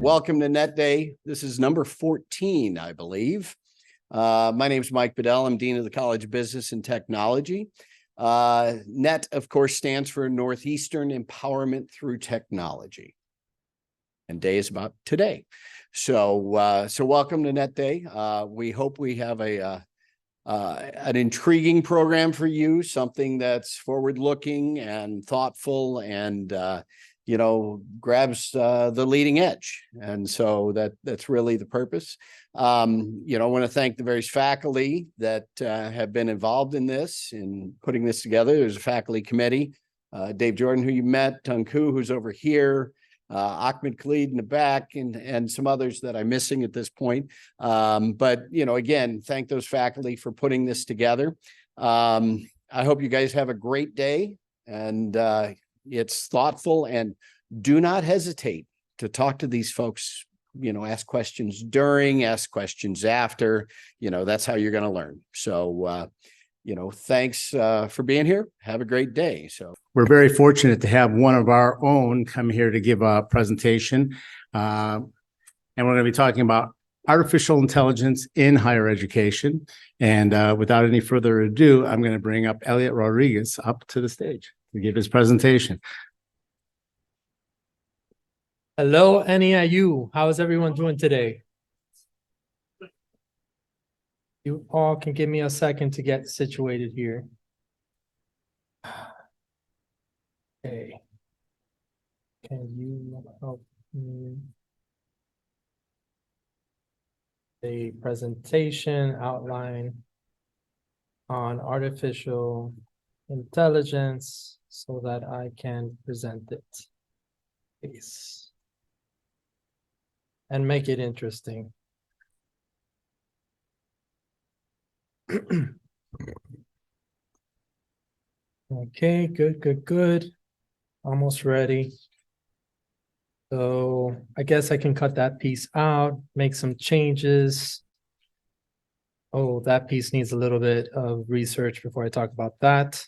Welcome to NETT Day. This is number 14, I believe. My name is Mike Bedell. I'm Dean of the College of Business and Technology. NETT, of course, stands for Northeastern Empowerment Through Technology. And day is about today. So welcome to NETT Day. We hope we have an intriguing program for you, something that's forward-looking and thoughtful and grabs the leading edge. And so that's really the purpose. I want to thank the various faculty that have been involved in this, in putting this together. There's a faculty committee, Dave Jordan, who you met, Tunku, who's over here, Ahmed Khalid in the back, and some others that I'm missing at this point. But again, thank those faculty for putting this together. I hope you guys have a great day, and it's thoughtful, and do not hesitate to talk to these folks. Ask questions during, ask questions after. That's how you're going to learn. So thanks for being here. Have a great day. So we're very fortunate to have one of our own come here to give a presentation. And we're going to be talking about artificial intelligence in higher education. And without any further ado, I'm going to bring up Eliot Rodriguez up to the stage to give his presentation. Hello, NEIU. How is everyone doing today? You all can give me a second to get situated here. Okay. Can you help me? A presentation outline on artificial intelligence so that I can present it, please, and make it interesting. Okay, good. Almost ready. So I guess I can cut that piece out, make some changes. Oh, that piece needs a little bit of research before I talk about that.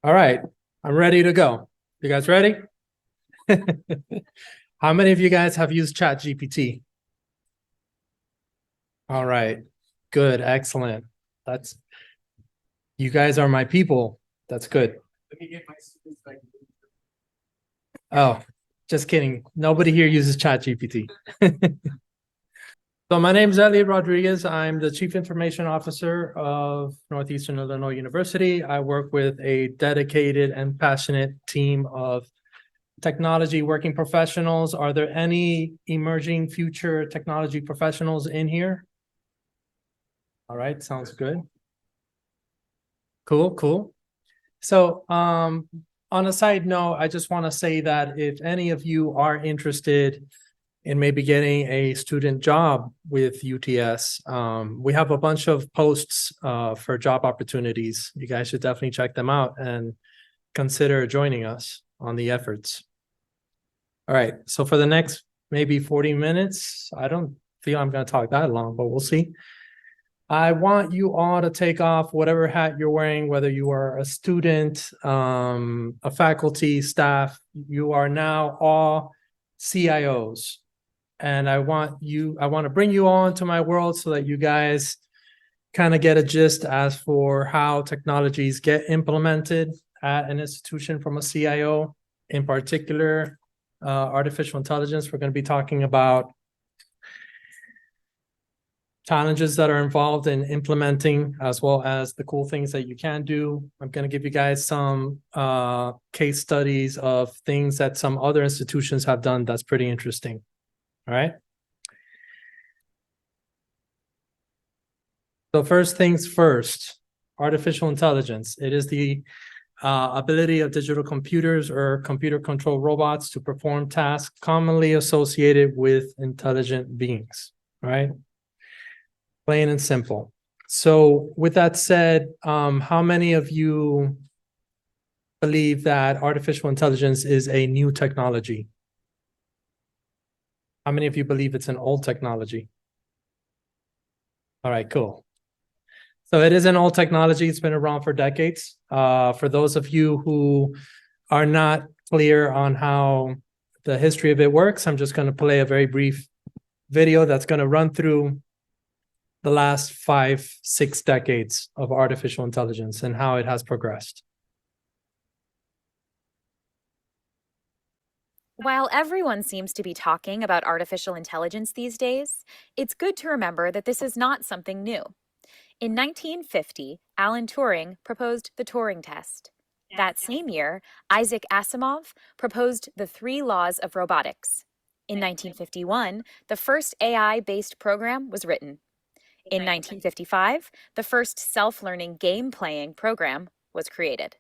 All right, I'm ready to go. You guys ready? How many of you guys have used ChatGPT? All right, good, excellent. You guys are my people. That's good. Let me get my students back. Oh, just kidding. Nobody here uses ChatGPT. So my name is Eliot Rodriguez. I'm the Chief Information Officer of Northeastern Illinois University. I work with a dedicated and passionate team of technology working professionals. Are there any emerging future technology professionals in here? All right, sounds good. Cool. So on a side note, I just want to say that if any of you are interested in maybe getting a student job with UTS, we have a bunch of posts for job opportunities. You guys should definitely check them out and consider joining us on the efforts. All right, so for the next maybe 40 minutes, I don't feel I'm going to talk that long, but we'll see. I want you all to take off whatever hat you're wearing, whether you are a student, a faculty, staff. You are now all CIOs. And I want to bring you all into my world so that you guys kind of get a gist as for how technologies get implemented at an institution from a CIO. In particular, artificial intelligence. We're going to be talking about challenges that are involved in implementing, as well as the cool things that you can do. I'm going to give you guys some case studies of things that some other institutions have done that's pretty interesting. All right. So first things first, artificial intelligence. It is the ability of digital computers or computer-controlled robots to perform tasks commonly associated with intelligent beings. All right. Plain and simple. So with that said, how many of you believe that artificial intelligence is a new technology? How many of you believe it's an old technology? All right, cool. So it is an old technology. It's been around for decades. For those of you who are not clear on how the history of it works, I'm just going to play a very brief video that's going to run through the last 5-6 decades of artificial intelligence and how it has progressed. While everyone seems to be talking about artificial intelligence these days, it's good to remember that this is not something new. In 1950, Alan Turing proposed the Turing test. That same year, Isaac Asimov proposed the 3 laws of robotics. In 1951, the first AI-based program was written. In 1955, the first self-learning game-playing program was created.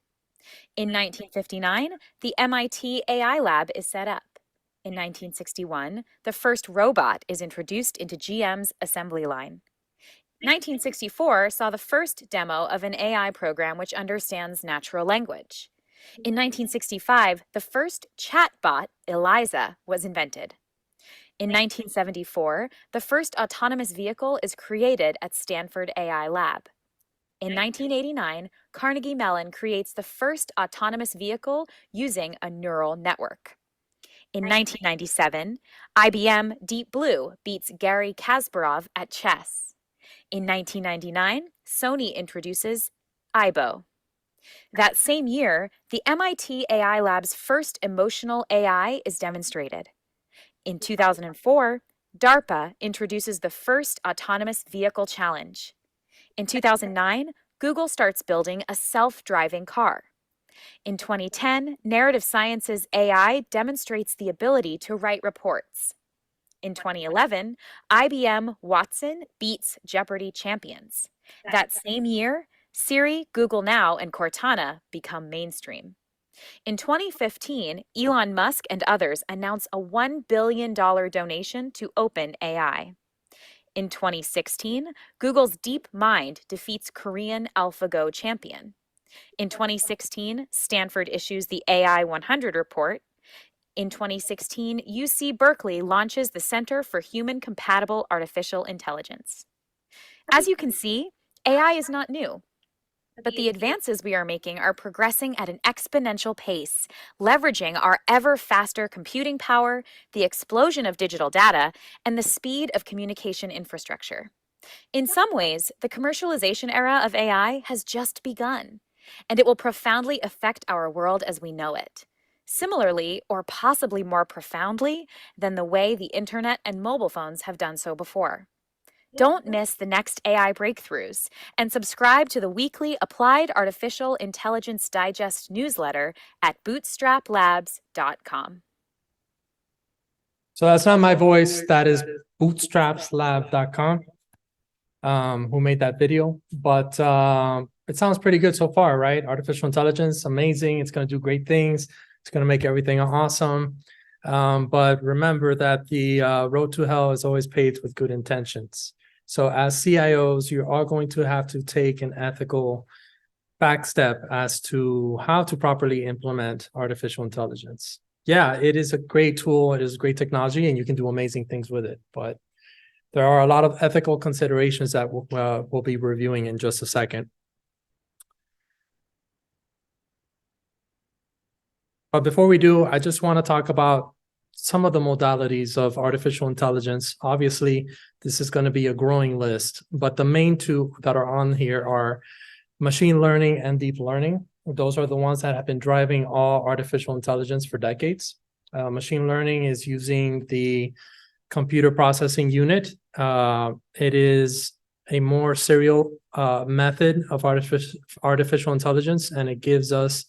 In 1959, the MIT AI Lab is set up. In 1961, the first robot is introduced into GM's assembly line. 1964 saw the first demo of an AI program which understands natural language. In 1965, the first chatbot, Eliza, was invented. In 1974, the first autonomous vehicle is created at Stanford AI Lab. In 1989, Carnegie Mellon creates the first autonomous vehicle using a neural network. In 1997, IBM Deep Blue beats Garry Kasparov at chess. In 1999, Sony introduces Aibo. That same year, the MIT AI Lab's first emotional AI is demonstrated. In 2004, DARPA introduces the first autonomous vehicle challenge. In 2009, Google starts building a self-driving car. In 2010, Narrative Science's AI demonstrates the ability to write reports. In 2011, IBM Watson beats Jeopardy champions. That same year, Siri, Google Now, and Cortana become mainstream. In 2015, Elon Musk and others announce a $1 billion donation to OpenAI. In 2016, Google's DeepMind defeats Korean AlphaGo champion. In 2016, Stanford issues the AI 100 report. In 2016, UC Berkeley launches the Center for Human Compatible Artificial Intelligence. As you can see, AI is not new. But the advances we are making are progressing at an exponential pace, leveraging our ever faster computing power, the explosion of digital data, and the speed of communication infrastructure. In some ways, the commercialization era of AI has just begun, and it will profoundly affect our world as we know it. Similarly, or possibly more profoundly, than the way the internet and mobile phones have done so before. Don't miss the next AI breakthroughs and subscribe to the weekly Applied Artificial Intelligence Digest newsletter at bootstraplabs.com. So that's not my voice. That is bootstrapslab.com, who made that video. But it sounds pretty good so far, right? Artificial intelligence, amazing. It's going to do great things. It's going to make everything awesome. But remember that the road to hell is always paved with good intentions. So as CIOs, you are going to have to take an ethical back step as to how to properly implement artificial intelligence. Yeah, it is a great tool. It is great technology, and you can do amazing things with it. But there are a lot of ethical considerations that we'll be reviewing in just a second. But before we do, I just want to talk about some of the modalities of artificial intelligence. Obviously, this is going to be a growing list, but the main two that are on here are machine learning and deep learning. Those are the ones that have been driving all artificial intelligence for decades. Machine learning is using the computer processing unit. It is a more serial method of artificial intelligence, and it gives us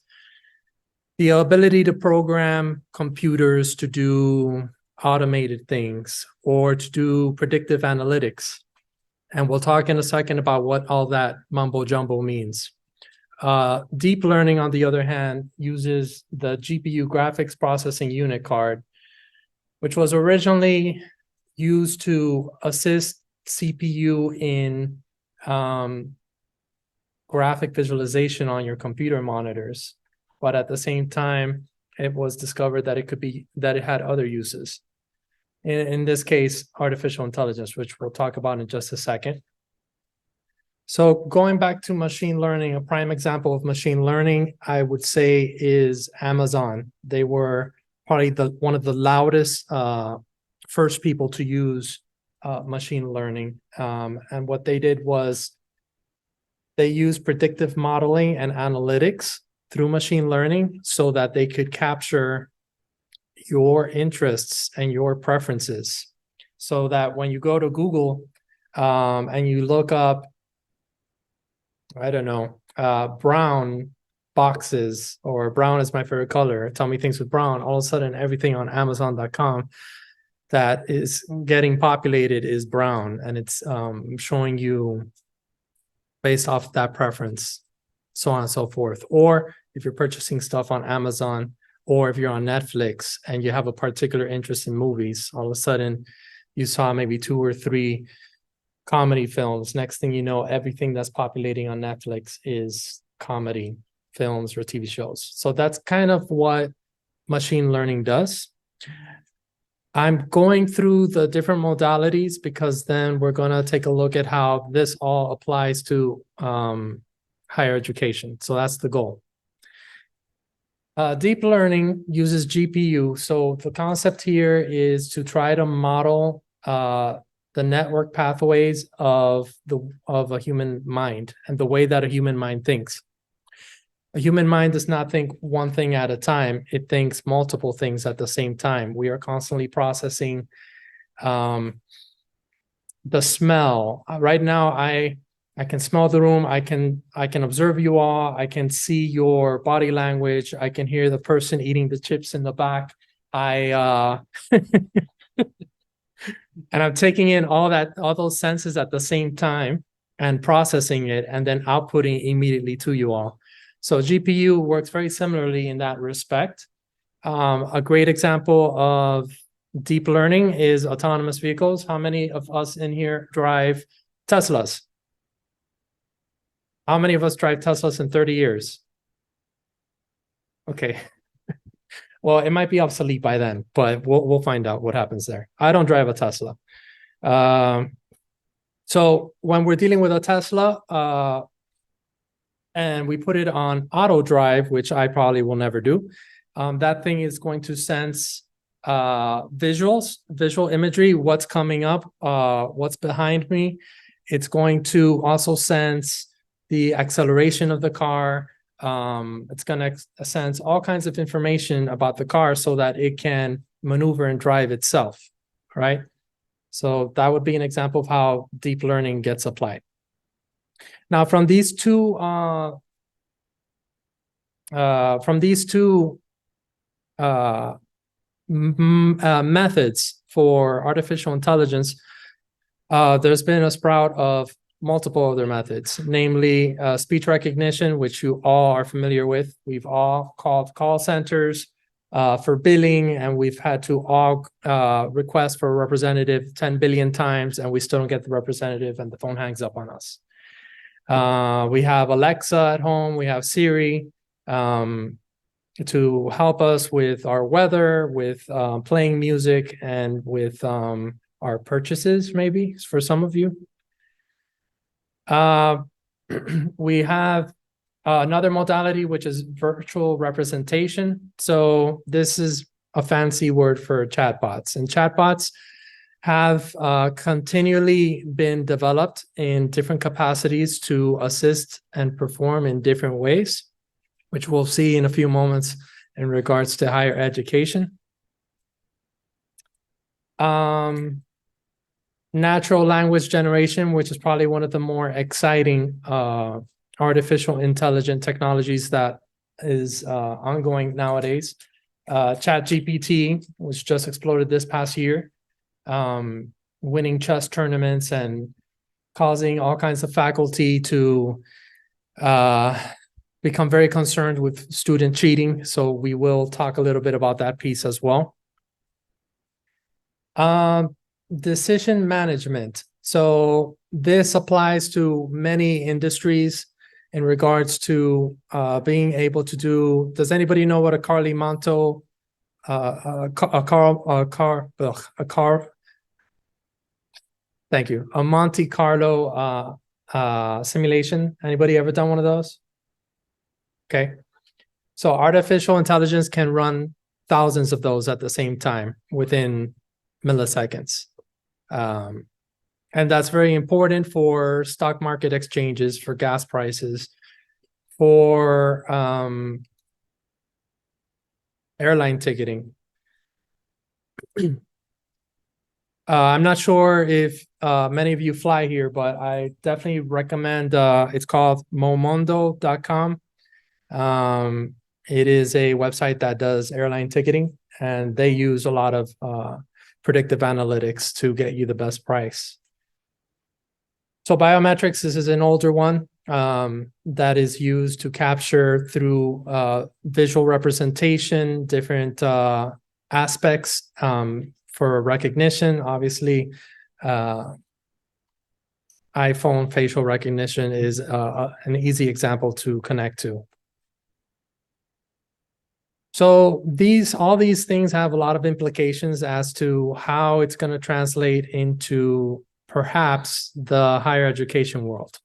the ability to program computers to do automated things or to do predictive analytics. And we'll talk in a second about what all that mumbo jumbo means. Deep learning, on the other hand, uses the GPU graphics processing unit card, which was originally used to assist CPU in graphic visualization on your computer monitors. But at the same time, it was discovered that it had other uses. In this case, artificial intelligence, which we'll talk about in just a second. So going back to machine learning, a prime example of machine learning, I would say is Amazon. They were probably one of the loudest first people to use machine learning. And what they did was they used predictive modeling and analytics through machine learning so that they could capture your interests and your preferences. So that when you go to Google and you look up, I don't know, brown boxes, or brown is my favorite color, tell me things with brown, all of a sudden everything on Amazon.com that is getting populated is brown, and it's showing you based off that preference, so on and so forth. Or if you're purchasing stuff on Amazon, or if you're on Netflix and you have a particular interest in movies, all of a sudden you saw maybe 2 or 3 comedy films. Next thing you know, everything that's populating on Netflix is comedy films or TV shows. So that's kind of what machine learning does. I'm going through the different modalities because then we're going to take a look at how this all applies to higher education. So that's the goal. Deep learning uses GPU. So the concept here is to try to model the network pathways of a human mind and the way that a human mind thinks. A human mind does not think one thing at a time. It thinks multiple things at the same time. We are constantly processing the smell. Right now, I can smell the room. I can observe you all. I can see your body language. I can hear the person eating the chips in the back. And I'm taking in all those senses at the same time and processing it and then outputting immediately to you all. So GPU works very similarly in that respect. A great example of deep learning is autonomous vehicles. How many of us in here drive Teslas? How many of us drive Teslas in 30 years? Okay. Well, it might be obsolete by then, but we'll find out what happens there. I don't drive a Tesla. So when we're dealing with a Tesla, and we put it on auto drive, which I probably will never do, that thing is going to sense visual imagery, what's coming up, what's behind me. It's going to also sense the acceleration of the car. It's going to sense all kinds of information about the car so that it can maneuver and drive itself, right? So that would be an example of how deep learning gets applied. Now, from these two methods for artificial intelligence, there's been a sprout of multiple other methods, namely speech recognition, which you all are familiar with. We've all called call centers for billing, and we've had to all request for a representative 10 billion times, and we still don't get the representative, and the phone hangs up on us. We have Alexa at home. We have Siri to help us with our weather, with playing music, and with our purchases, maybe for some of you. We have another modality, which is virtual representation. So this is a fancy word for chatbots, and chatbots have continually been developed in different capacities to assist and perform in different ways, which we'll see in a few moments in regards to higher education. Natural language generation, which is probably one of the more exciting artificial intelligence technologies that is ongoing nowadays. ChatGPT, which just exploded this past year, winning chess tournaments and causing all kinds of faculty to become very concerned with student cheating. So we will talk a little bit about that piece as well. Decision management. So this applies to many industries in regards to being able to do. Does anybody know what a Carly Monto, thank you, a Monte Carlo simulation. Anybody ever done one of those? Okay. So artificial intelligence can run thousands of those at the same time within milliseconds. And that's very important for stock market exchanges, for gas prices, for airline ticketing. I'm not sure if many of you fly here, but I definitely recommend, it's called momondo.com. It is a website that does airline ticketing, and they use a lot of predictive analytics to get you the best price. So biometrics, this is an older one that is used to capture through visual representation, different aspects for recognition. Obviously, iPhone facial recognition is an easy example to connect to. So all these things have a lot of implications as to how it's going to translate into perhaps the higher education world.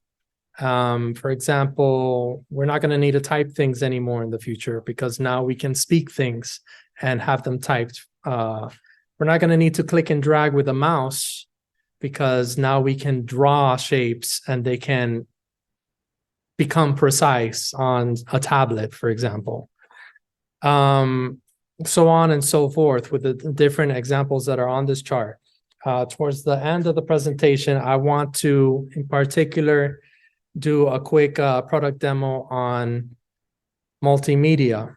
For example, we're not going to need to type things anymore in the future because now we can speak things and have them typed. We're not going to need to click and drag with a mouse because now we can draw shapes and they can become precise on a tablet, for example. So on and so forth with the different examples that are on this chart. Towards the end of the presentation, I want to, in particular, do a quick product demo on multimedia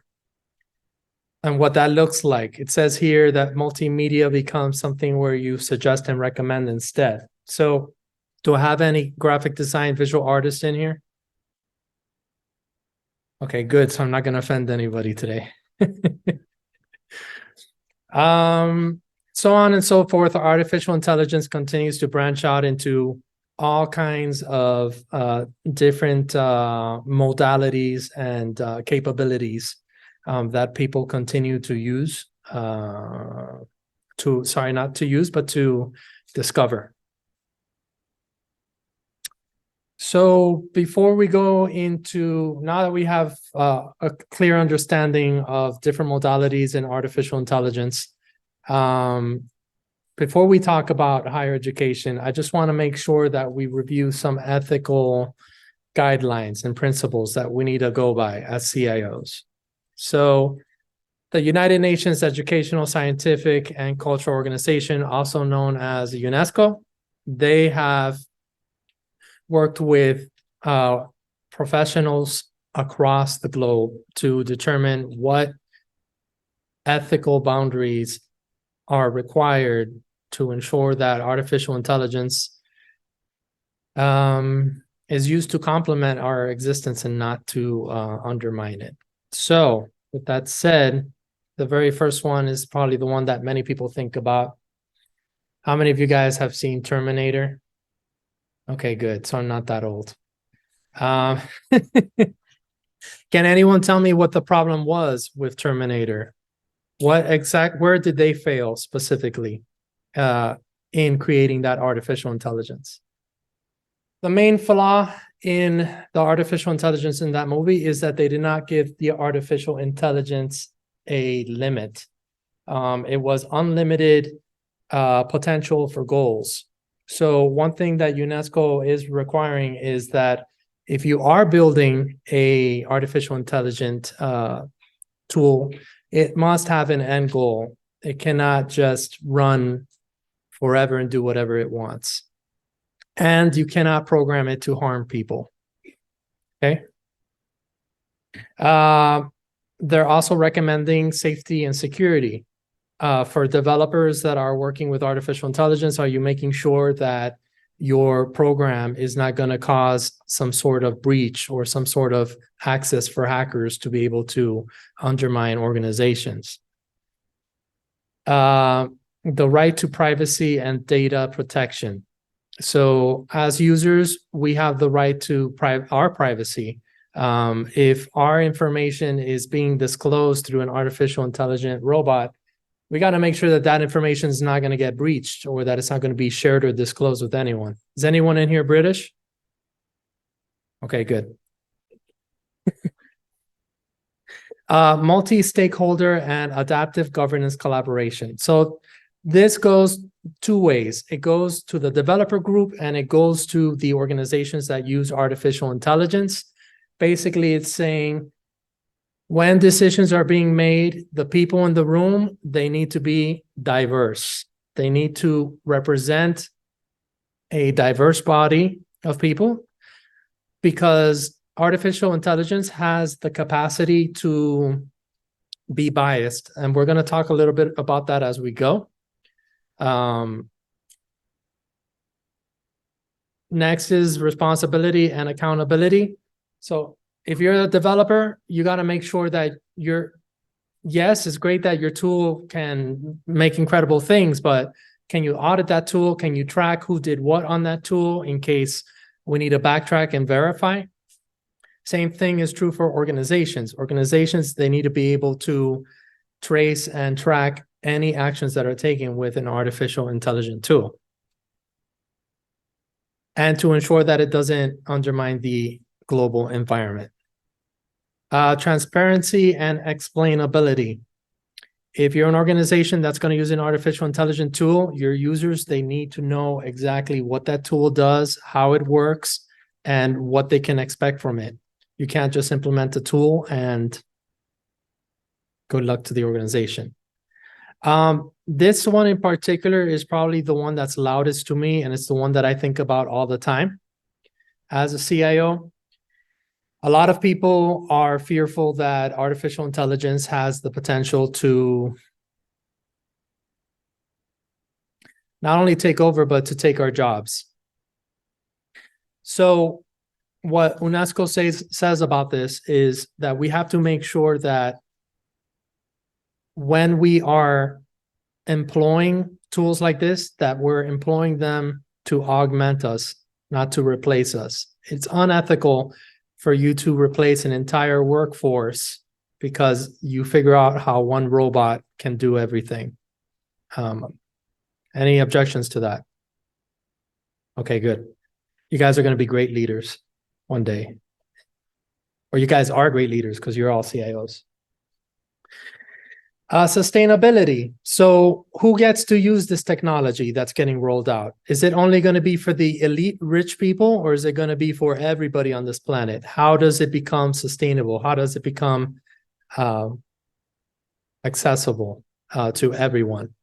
and what that looks like. It says here that multimedia becomes something where you suggest and recommend instead. So do I have any graphic design visual artists in here? Okay, good. So I'm not going to offend anybody today. So on and so forth. Artificial intelligence continues to branch out into all kinds of different modalities and capabilities that people continue to use to discover. So before we go into, now that we have a clear understanding of different modalities in artificial intelligence, before we talk about higher education, I just want to make sure that we review some ethical guidelines and principles that we need to go by as CIOs. So the United Nations Educational, Scientific, and Cultural Organization, also known as UNESCO, they have worked with professionals across the globe to determine what ethical boundaries are required to ensure that artificial intelligence is used to complement our existence and not to undermine it. So with that said, the very first one is probably the one that many people think about. How many of you guys have seen Terminator? Okay, good. So I'm not that old. Can anyone tell me what the problem was with Terminator? Where did they fail specifically in creating that artificial intelligence? The main flaw in the artificial intelligence in that movie is that they did not give the artificial intelligence a limit. It was unlimited potential for goals. So one thing that UNESCO is requiring is that if you are building a artificial intelligent tool, it must have an end goal. It cannot just run forever and do whatever it wants. And you cannot program it to harm people. Okay. They're also recommending safety and security. For developers that are working with artificial intelligence, are you making sure that your program is not going to cause some sort of breach or some sort of access for hackers to be able to undermine organizations? The right to privacy and data protection. So as users, we have the right to our privacy. If our information is being disclosed through an artificial intelligent robot, we got to make sure that that information is not going to get breached or that it's not going to be shared or disclosed with anyone. Is anyone in here British? Okay, good. Multi-stakeholder and adaptive governance collaboration. So this goes two ways. It goes to the developer group and it goes to the organizations that use artificial intelligence. Basically, it's saying when decisions are being made, the people in the room, they need to be diverse. They need to represent a diverse body of people, because artificial intelligence has the capacity to be biased. And we're going to talk a little bit about that as we go. Next is responsibility and accountability. So if you're a developer, you got to make sure that yes, it's great that your tool can make incredible things, but can you audit that tool? Can you track who did what on that tool in case we need to backtrack and verify? Same thing is true for organizations. Organizations, they need to be able to trace and track any actions that are taken with an artificial intelligence tool, and to ensure that it doesn't undermine the global environment. Transparency and explainability. If you're an organization that's going to use an artificial intelligence tool, your users, they need to know exactly what that tool does, how it works, and what they can expect from it. You can't just implement a tool and good luck to the organization. This one in particular is probably the one that's loudest to me, and it's the one that I think about all the time. As a CIO, a lot of people are fearful that artificial intelligence has the potential to not only take over, but to take our jobs. So what UNESCO says about this is that we have to make sure that when we are employing tools like this, that we're employing them to augment us, not to replace us. It's unethical for you to replace an entire workforce because you figure out how one robot can do everything. Any objections to that? Okay, good. You guys are going to be great leaders one day. Or you guys are great leaders because you're all CIOs. Sustainability. So who gets to use this technology that's getting rolled out? Is it only going to be for the elite rich people, or is it going to be for everybody on this planet? How does it become sustainable? How does it become accessible to everyone?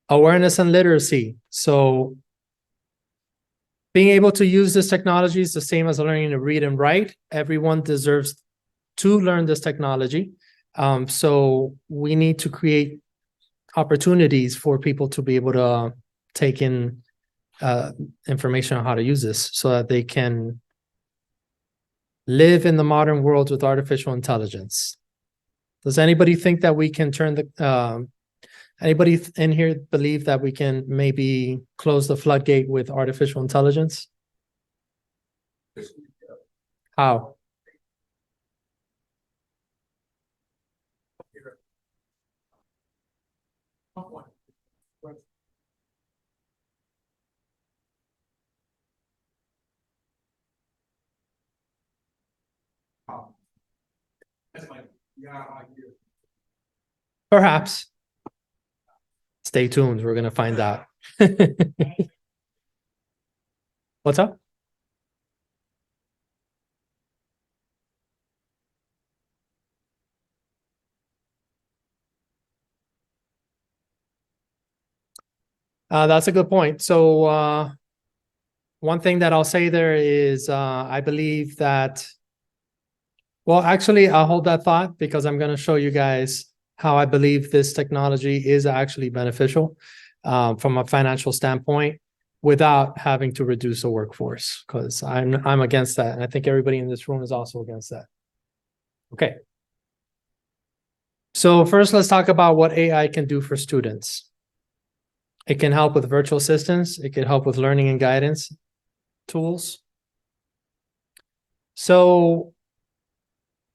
Awareness and literacy. So being able to use this technology is the same as learning to read and write. Everyone deserves to learn this technology. So we need to create opportunities for people to be able to take in information on how to use this so that they can live in the modern world with artificial intelligence. Does anybody think that we can turn the, anybody in here believe that we can maybe close the floodgate with artificial intelligence? How? Perhaps. Stay tuned. We're going to find out. What's up? That's a good point. So one thing that I'll say there is I believe that, well, actually, I'll hold that thought because I'm going to show you guys how I believe this technology is actually beneficial from a financial standpoint without having to reduce the workforce, because I'm against that. And I think everybody in this room is also against that. Okay. So first, let's talk about what AI can do for students. It can help with virtual assistants. It can help with learning and guidance tools. So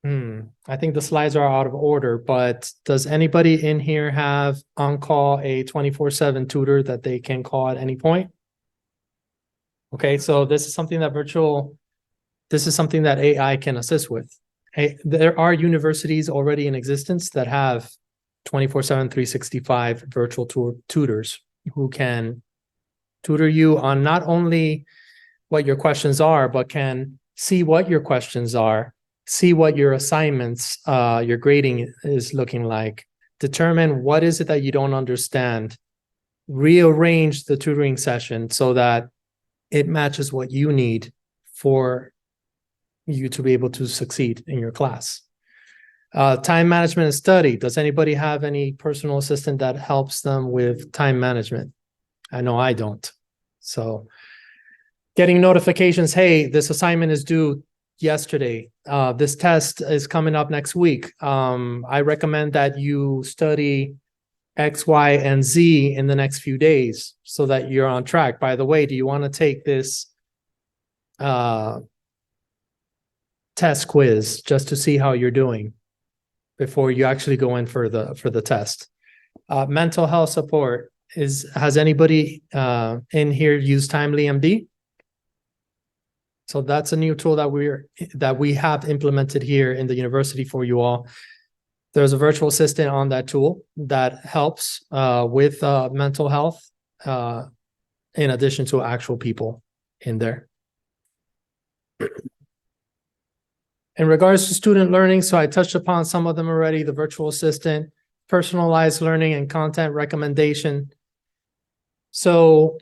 I think the slides are out of order, but does anybody in here have on call a 24/7 tutor that they can call at any point? Okay, so this is something that AI can assist with. There are universities already in existence that have 24/7, 365 virtual tutors who can tutor you on not only what your questions are, but can see what your questions are, see what your assignments, your grading is looking like, determine what is it that you don't understand, rearrange the tutoring session so that it matches what you need for you to be able to succeed in your class. Time management and study. Does anybody have any personal assistant that helps them with time management? I know I don't. So getting notifications, hey, this assignment is due yesterday. This test is coming up next week. I recommend that you study X, Y, and Z in the next few days so that you're on track. By the way, do you want to take this test quiz just to see how you're doing before you actually go in for the test? Mental health support. Has anybody in here used Timely MD? So that's a new tool that we have implemented here in the university for you all. There's a virtual assistant on that tool that helps with mental health in addition to actual people in there. In regards to student learning, so I touched upon some of them already, the virtual assistant, personalized learning and content recommendation. So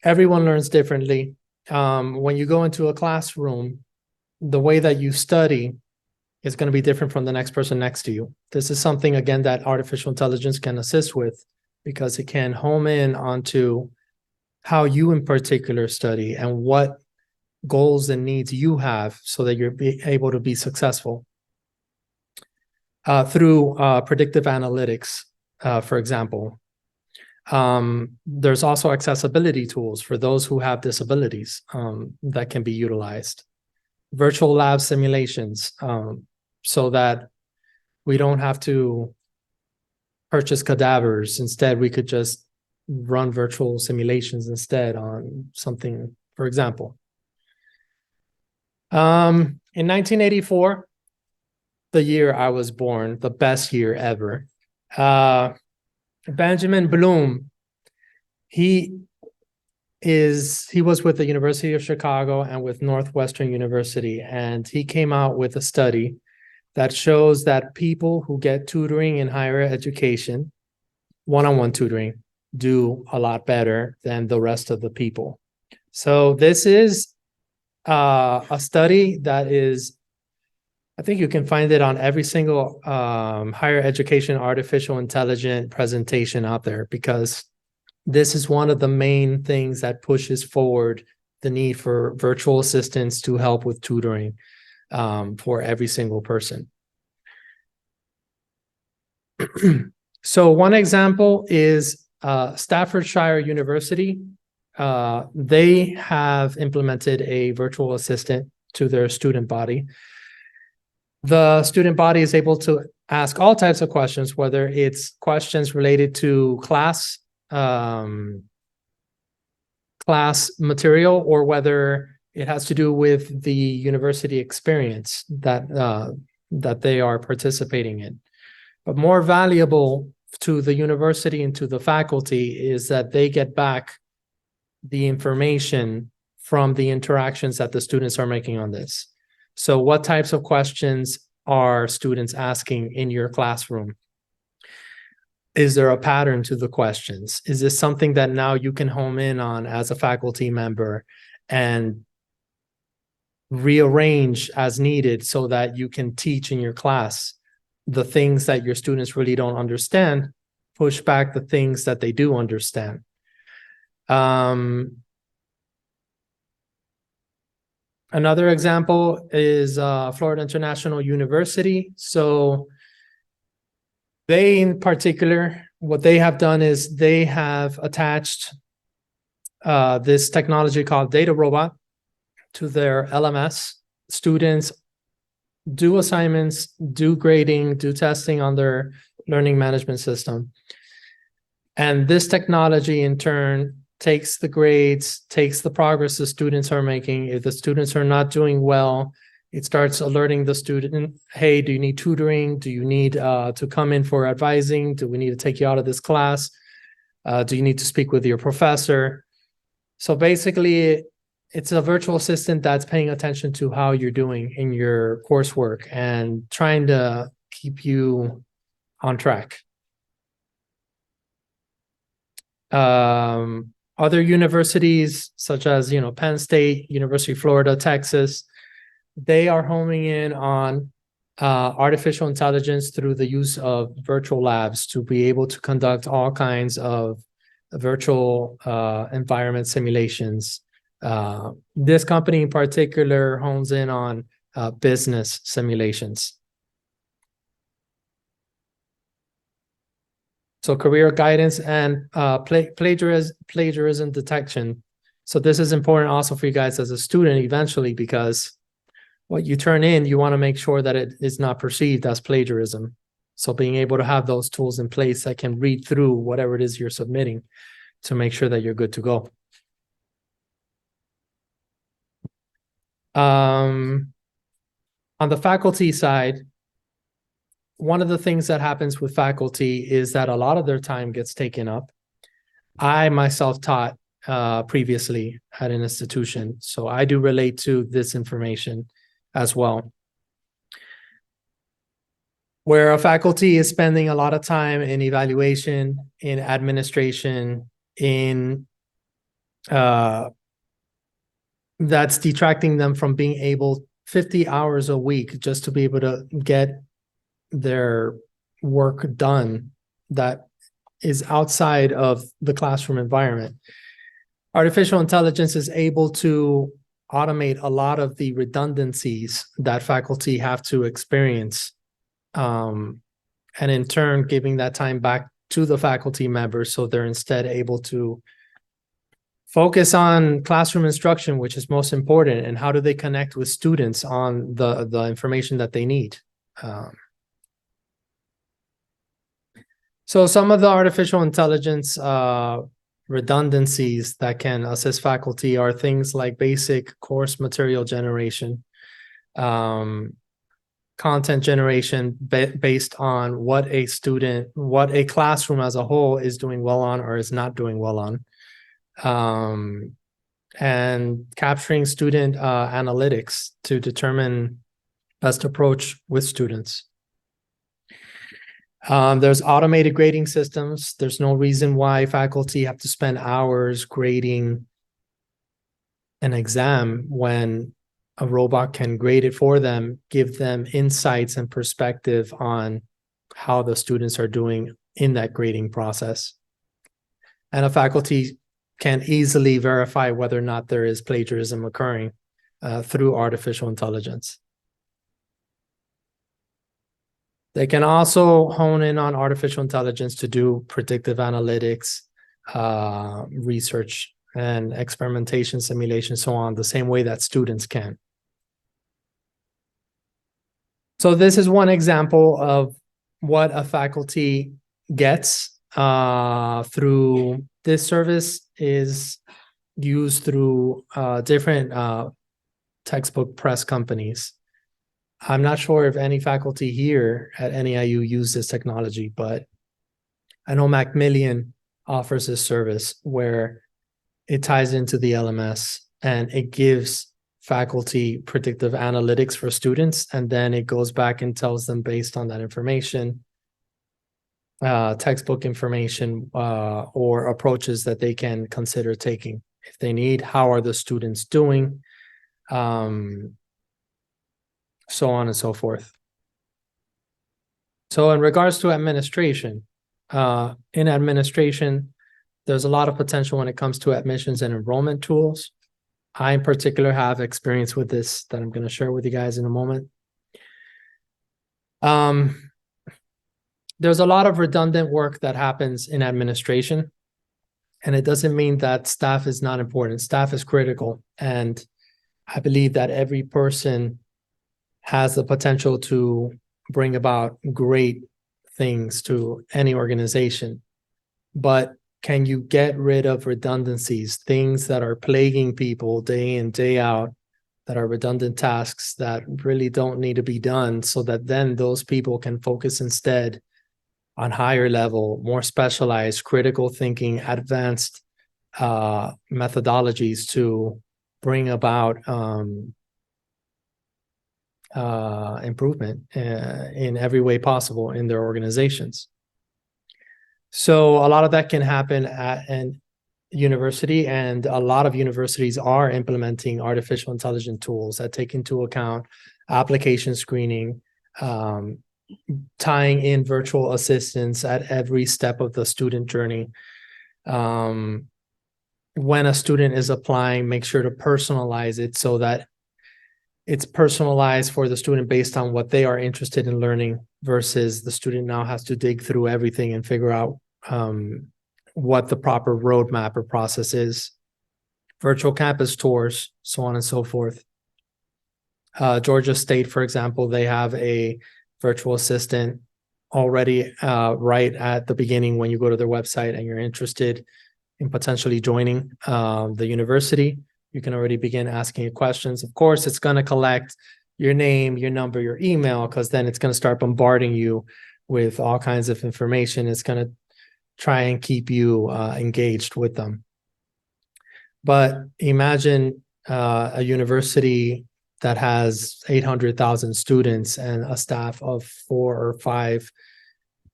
everyone learns differently. When you go into a classroom, the way that you study is going to be different from the next person next to you. This is something, again, that artificial intelligence can assist with because it can home in onto how you in particular study and what goals and needs you have so that you're able to be successful. Through predictive analytics, for example. There's also accessibility tools for those who have disabilities that can be utilized. Virtual lab simulations, so that we don't have to purchase cadavers. Instead, we could just run virtual simulations instead on something, for example. In 1984, the year I was born, the best year ever, Benjamin Bloom, he was with the University of Chicago and with Northwestern University, and he came out with a study that shows that people who get tutoring in higher education, one-on-one tutoring, do a lot better than the rest of the people. So this is a study that is, I think you can find it on every single higher education artificial intelligence presentation out there, because this is one of the main things that pushes forward the need for virtual assistants to help with tutoring for every single person. So one example is Staffordshire University. They have implemented a virtual assistant to their student body. The student body is able to ask all types of questions, whether it's questions related to class material, or whether it has to do with the university experience that they are participating in. But more valuable to the university and to the faculty is that they get back the information from the interactions that the students are making on this. So what types of questions are students asking in your classroom? Is there a pattern to the questions? Is this something that now you can home in on as a faculty member and rearrange as needed so that you can teach in your class the things that your students really don't understand, push back the things that they do understand? Another example is Florida International University. So they, in particular, what they have done is they have attached this technology called Data Robot to their LMS. Students do assignments, do grading, do testing on their learning management system. And this technology, in turn, takes the grades, takes the progress the students are making. If the students are not doing well, it starts alerting the student, hey, do you need tutoring? Do you need to come in for advising? Do we need to take you out of this class? Do you need to speak with your professor? So basically, it's a virtual assistant that's paying attention to how you're doing in your coursework and trying to keep you on track. Other universities, such as, Penn State, University of Florida, Texas, they are homing in on artificial intelligence through the use of virtual labs to be able to conduct all kinds of virtual environment simulations. This company in particular hones in on business simulations. So career guidance and plagiarism detection. So this is important also for you guys as a student eventually, because what you turn in, you want to make sure that it is not perceived as plagiarism. So being able to have those tools in place that can read through whatever it is you're submitting to make sure that you're good to go. On the faculty side, one of the things that happens with faculty is that a lot of their time gets taken up. I myself taught previously at an institution, so I do relate to this information as well. Where a faculty is spending a lot of time in evaluation, in administration, in that's detracting them from being able 50 hours a week just to be able to get their work done that is outside of the classroom environment. Artificial intelligence is able to automate a lot of the redundancies that faculty have to experience, and in turn giving that time back to the faculty members so they're instead able to focus on classroom instruction, which is most important, and how do they connect with students on the information that they need. So some of the artificial intelligence redundancies that can assist faculty are things like basic course material generation, content generation based on what a classroom as a whole is doing well on or is not doing well on, and capturing student analytics to determine best approach with students. There's automated grading systems. There's no reason why faculty have to spend hours grading an exam when a robot can grade it for them, give them insights and perspective on how the students are doing in that grading process. And a faculty can easily verify whether or not there is plagiarism occurring through artificial intelligence. They can also hone in on artificial intelligence to do predictive analytics, research, and experimentation, simulation, so on, the same way that students can. So this is one example of what a faculty gets through this service is used through different textbook press companies. I'm not sure if any faculty here at NEIU use this technology, but I know Macmillan offers this service where it ties into the LMS and it gives faculty predictive analytics for students, and then it goes back and tells them based on that information, textbook information or approaches that they can consider taking if they need. How are the students doing? So on and so forth. So in regards to administration, in administration, there's a lot of potential when it comes to admissions and enrollment tools. I in particular have experience with this that I'm going to share with you guys in a moment. There's a lot of redundant work that happens in administration, and it doesn't mean that staff is not important. Staff is critical, and I believe that every person has the potential to bring about great things to any organization. But can you get rid of redundancies, things that are plaguing people day in, day out, that are redundant tasks that really don't need to be done, so that then those people can focus instead on higher level, more specialized, critical thinking, advanced methodologies to bring about improvement in every way possible in their organizations. So a lot of that can happen at an university, and a lot of universities are implementing artificial intelligence tools that take into account application screening, tying in virtual assistants at every step of the student journey. When a student is applying, make sure to personalize it so that it's personalized for the student based on what they are interested in learning, versus the student now has to dig through everything and figure out what the proper roadmap or process is. Virtual campus tours, so on and so forth. Georgia State, for example, they have a virtual assistant already right at the beginning when you go to their website and you're interested in potentially joining the university. You can already begin asking questions. Of course, it's going to collect your name, your number, your email, because then it's going to start bombarding you with all kinds of information. It's going to try and keep you engaged with them. But imagine a university that has 800,000 students and a staff of 4 or 5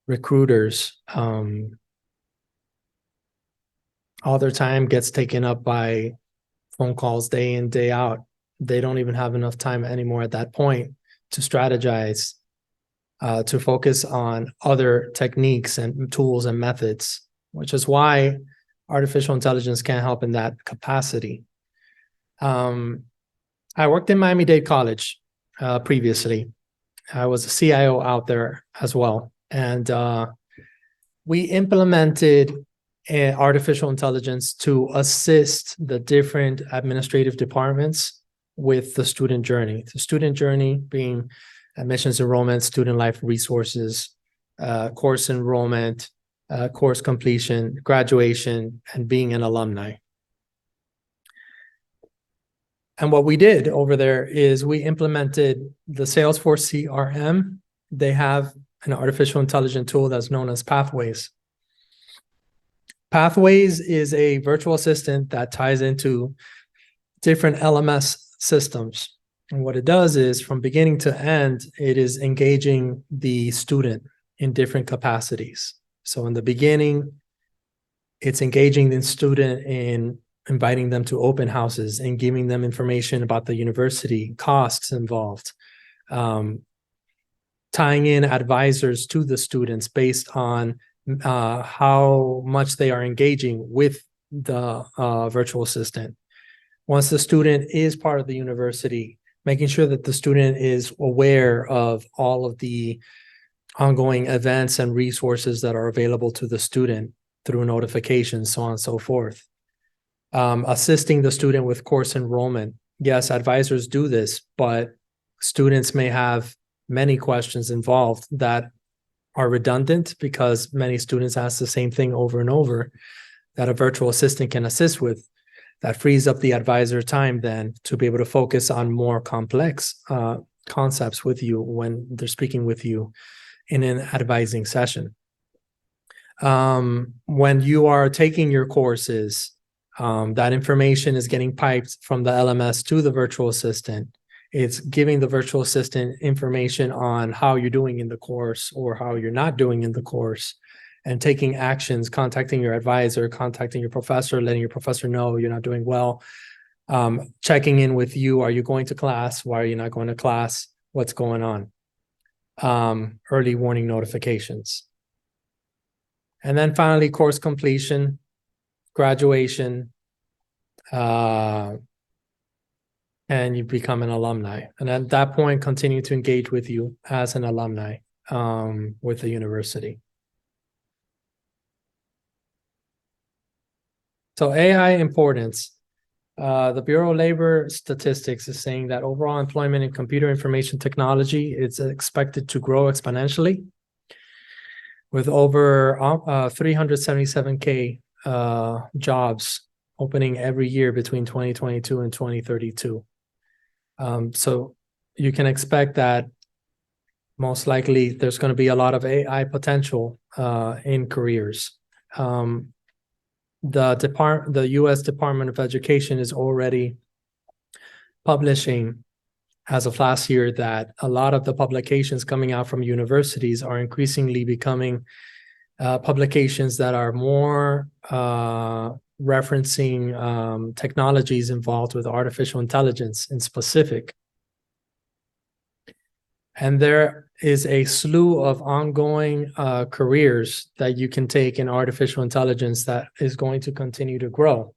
recruiters. All their time gets taken up by phone calls day in, day out. They don't even have enough time anymore at that point to strategize, to focus on other techniques and tools and methods, which is why artificial intelligence can help in that capacity. I worked in Miami-Dade College previously. I was a CIO out there as well. And we implemented artificial intelligence to assist the different administrative departments with the student journey. The student journey being admissions enrollment, student life resources, course enrollment, course completion, graduation, and being an alumni. And what we did over there is we implemented the Salesforce CRM. They have an artificial intelligence tool that's known as Pathways. Pathways is a virtual assistant that ties into different LMS systems. And what it does is, from beginning to end, it is engaging the student in different capacities. So in the beginning, it's engaging the student in inviting them to open houses and giving them information about the university, costs involved, tying in advisors to the students based on how much they are engaging with the virtual assistant. Once the student is part of the university, making sure that the student is aware of all of the ongoing events and resources that are available to the student through notifications, so on and so forth. Assisting the student with course enrollment. Yes, advisors do this, but students may have many questions involved that are redundant because many students ask the same thing over and over, that a virtual assistant can assist with. That frees up the advisor time then to be able to focus on more complex concepts with you when they're speaking with you in an advising session. When you are taking your courses, that information is getting piped from the LMS to the virtual assistant. It's giving the virtual assistant information on how you're doing in the course or how you're not doing in the course, and taking actions, contacting your advisor, contacting your professor, letting your professor know you're not doing well, checking in with you. Are you going to class? Why are you not going to class? What's going on? Early warning notifications. And then finally, course completion, graduation, and you become an alumni. And at that point, continue to engage with you as an alumni with the university. So AI importance. The Bureau of Labor Statistics is saying that overall employment in computer information technology is expected to grow exponentially, with over 377K jobs opening every year between 2022 and 2032. So you can expect that most likely there's going to be a lot of AI potential in careers. The U.S. Department of Education is already publishing, as of last year, that a lot of the publications coming out from universities are increasingly becoming publications that are more referencing technologies involved with artificial intelligence in specific. And there is a slew of ongoing careers that you can take in artificial intelligence that is going to continue to grow.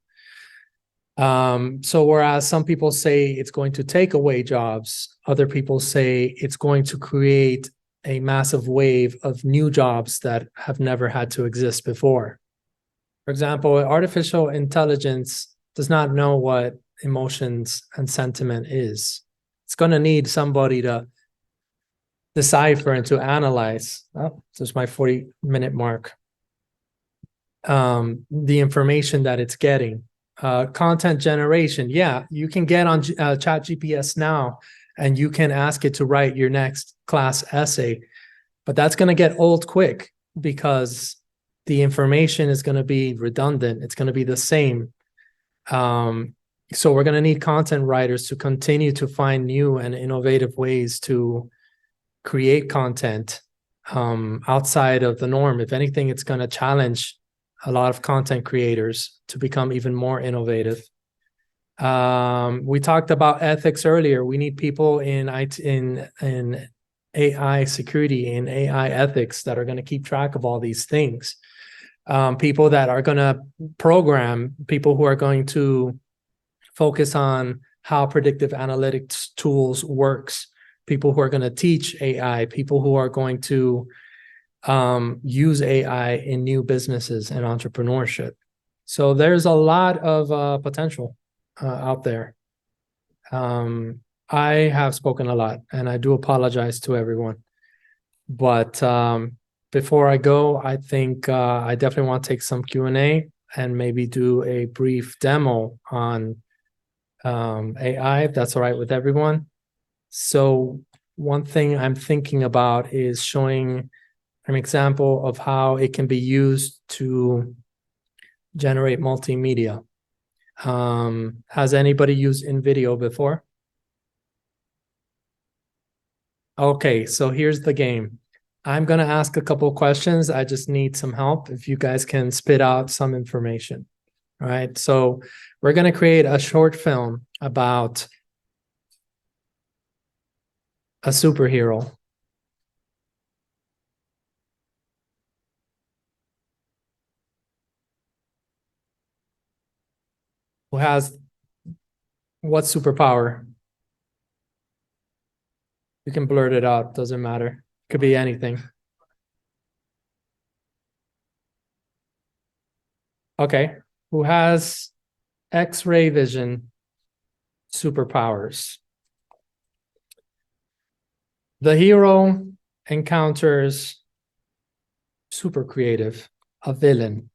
So whereas some people say it's going to take away jobs, other people say it's going to create a massive wave of new jobs that have never had to exist before. For example, artificial intelligence does not know what emotions and sentiment is. It's going to need somebody to decipher and to analyze. Oh, this is my 40-minute mark. The information that it's getting. Content generation. Yeah, you can get on ChatGPT now and you can ask it to write your next class essay, but that's going to get old quick because the information is going to be redundant. It's going to be the same. So we're going to need content writers to continue to find new and innovative ways to create content outside of the norm. If anything, it's going to challenge a lot of content creators to become even more innovative. We talked about ethics earlier. We need people in AI security, in AI ethics that are going to keep track of all these things. People that are going to program, people who are going to focus on how predictive analytics tools works, people who are going to teach AI, people who are going to use AI in new businesses and entrepreneurship. So there's a lot of potential out there. I have spoken a lot, and I do apologize to everyone. But before I go, I think I definitely want to take some Q&A and maybe do a brief demo on AI, if that's all right with everyone. So one thing I'm thinking about is showing an example of how it can be used to generate multimedia. Has anybody used InVideo before? Okay, so here's the game. I'm going to ask a couple of questions. I just need some help if you guys can spit out some information. All right, so we're going to create a short film about a superhero. Who has what superpower? You can blurt it out, doesn't matter. Could be anything. Okay, who has X-ray vision superpowers? The hero encounters super creative, a villain.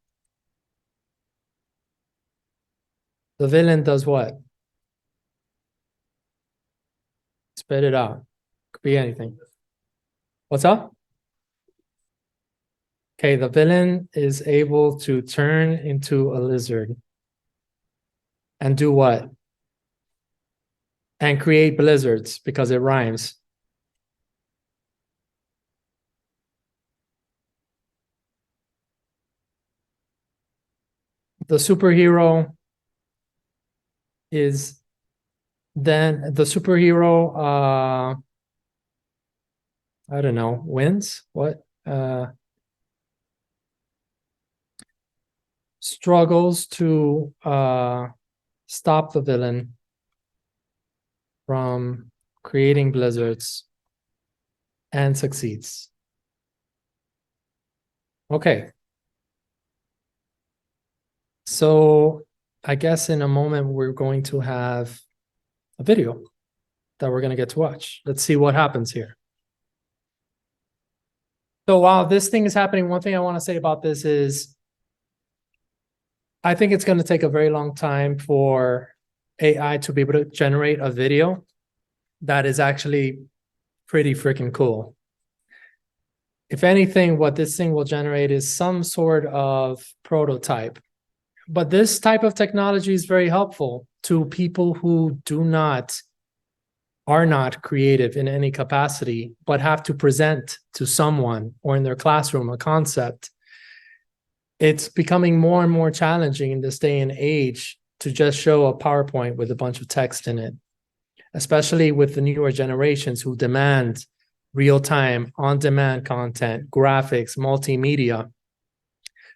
The villain does what? Spit it out. Could be anything. What's up? Okay, the villain is able to turn into a lizard. And do what? And create blizzards because it rhymes. The superhero is then the superhero I don't know, wins? What? Struggles to stop the villain from creating blizzards and succeeds. Okay. So I guess in a moment we're going to have a video that we're going to get to watch. Let's see what happens here. So while this thing is happening, one thing I want to say about this is I think it's going to take a very long time for AI to be able to generate a video that is actually pretty freaking cool. If anything, what this thing will generate is some sort of prototype. But this type of technology is very helpful to people who are not creative in any capacity, but have to present to someone or in their classroom a concept. It's becoming more and more challenging in this day and age to just show a PowerPoint with a bunch of text in it, especially with the newer generations who demand real-time, on-demand content, graphics, multimedia.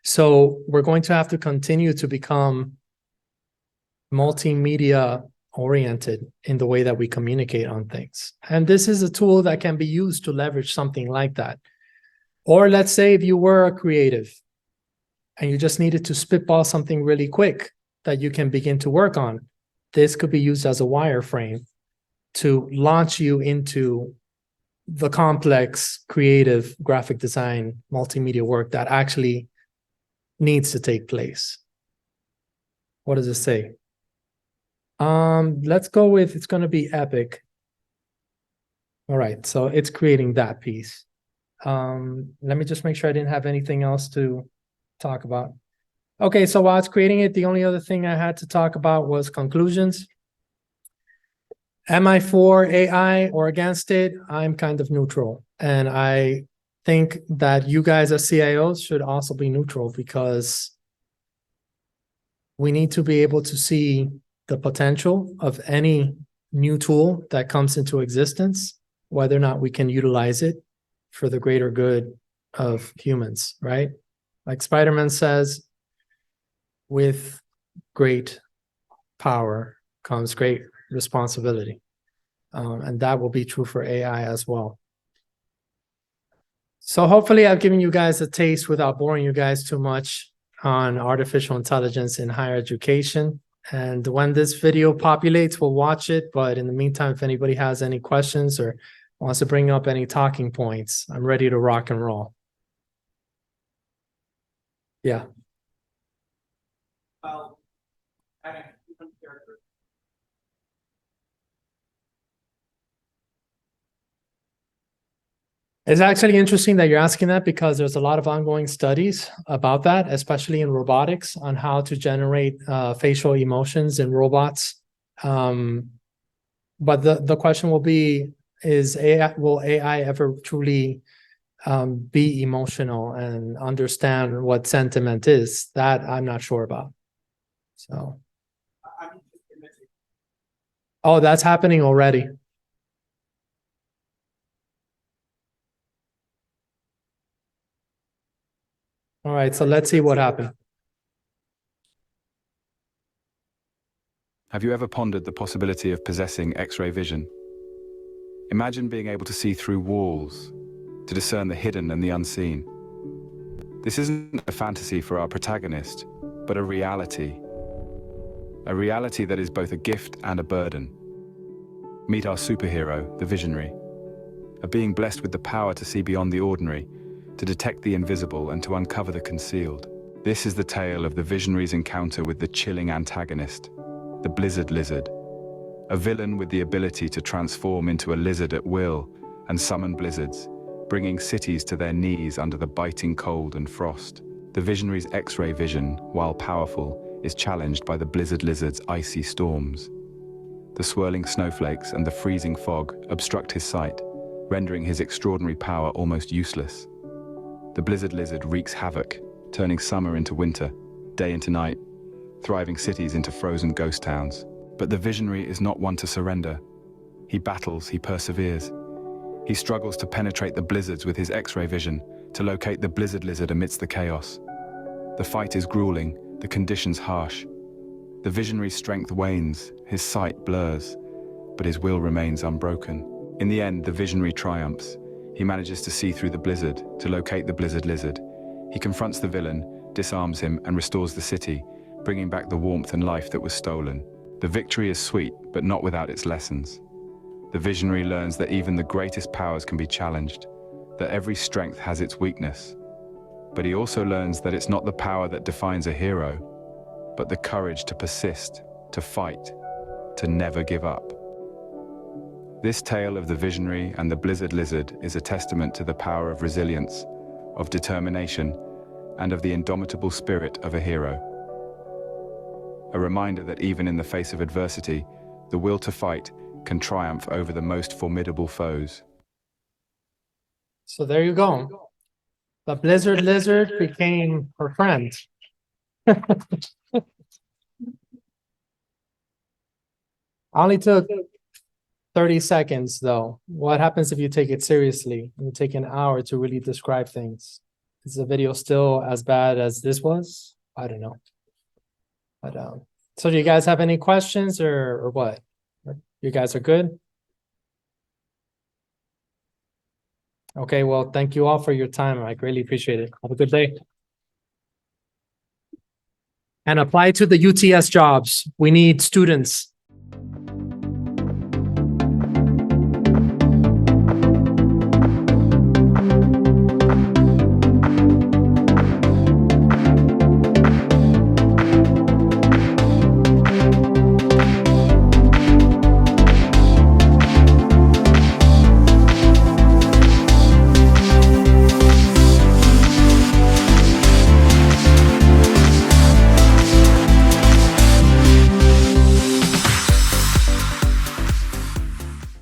So we're going to have to continue to become multimedia oriented in the way that we communicate on things. And this is a tool that can be used to leverage something like that. Or let's say if you were a creative and you just needed to spitball something really quick that you can begin to work on, this could be used as a wireframe to launch you into the complex, creative graphic design, multimedia work that actually needs to take place. What does it say? Let's go with, it's going to be epic. All right, so it's creating that piece. Let me just make sure I didn't have anything else to talk about. Okay, so while it's creating it, the only other thing I had to talk about was conclusions. Am I for AI or against it? I'm kind of neutral. And I think that you guys as CIOs should also be neutral, because we need to be able to see the potential of any new tool that comes into existence, whether or not we can utilize it for the greater good of humans, right? Like Spider-Man says, with great power comes great responsibility. And that will be true for AI as well. So hopefully I've given you guys a taste without boring you guys too much on artificial intelligence in higher education. And when this video populates, we'll watch it. But in the meantime, if anybody has any questions or wants to bring up any talking points, I'm ready to rock and roll. Yeah. Well, It's actually interesting that you're asking that, because there's a lot of ongoing studies about that, especially in robotics, on how to generate facial emotions in robots. But the question will be, will AI ever truly be emotional and understand what sentiment is? That I'm not sure about. So, oh, that's happening already. All right, so let's see what happened. Have you ever pondered the possibility of possessing X-ray vision? Imagine being able to see through walls, to discern the hidden and the unseen. This isn't a fantasy for our protagonist, but a reality. A reality that is both a gift and a burden. Meet our superhero, the Visionary, a being blessed with the power to see beyond the ordinary, to detect the invisible and to uncover the concealed. This is the tale of the Visionary's encounter with the chilling antagonist, the Blizzard Lizard, a villain with the ability to transform into a lizard at will and summon blizzards, bringing cities to their knees under the biting cold and frost. The Visionary's X-ray vision, while powerful, is challenged by the Blizzard Lizard's icy storms. The swirling snowflakes and the freezing fog obstruct his sight, rendering his extraordinary power almost useless. The Blizzard Lizard wreaks havoc, turning summer into winter, day into night, thriving cities into frozen ghost towns. But the Visionary is not one to surrender. He battles, he perseveres. He struggles to penetrate the blizzards with his X-ray vision, to locate the Blizzard Lizard amidst the chaos. The fight is grueling, the conditions harsh. The Visionary's strength wanes, his sight blurs, but his will remains unbroken. In the end, the Visionary triumphs. He manages to see through the blizzard, to locate the Blizzard Lizard. He confronts the villain, disarms him, and restores the city, bringing back the warmth and life that was stolen. The victory is sweet, but not without its lessons. The Visionary learns that even the greatest powers can be challenged, that every strength has its weakness. But he also learns that it's not the power that defines a hero, but the courage to persist, to fight, to never give up. This tale of the visionary and the blizzard lizard is a testament to the power of resilience, of determination, and of the indomitable spirit of a hero. A reminder that even in the face of adversity, the will to fight can triumph over the most formidable foes. So there you go. The blizzard lizard became her friend. Only took 30 seconds though. What happens if you take it seriously? You take an hour to really describe things. Is the video still as bad as this was? I don't know. But so do you guys have any questions or what? You guys are good? Okay, well, thank you all for your time. I greatly appreciate it. Have a good day. And apply to the UTS jobs. We need students.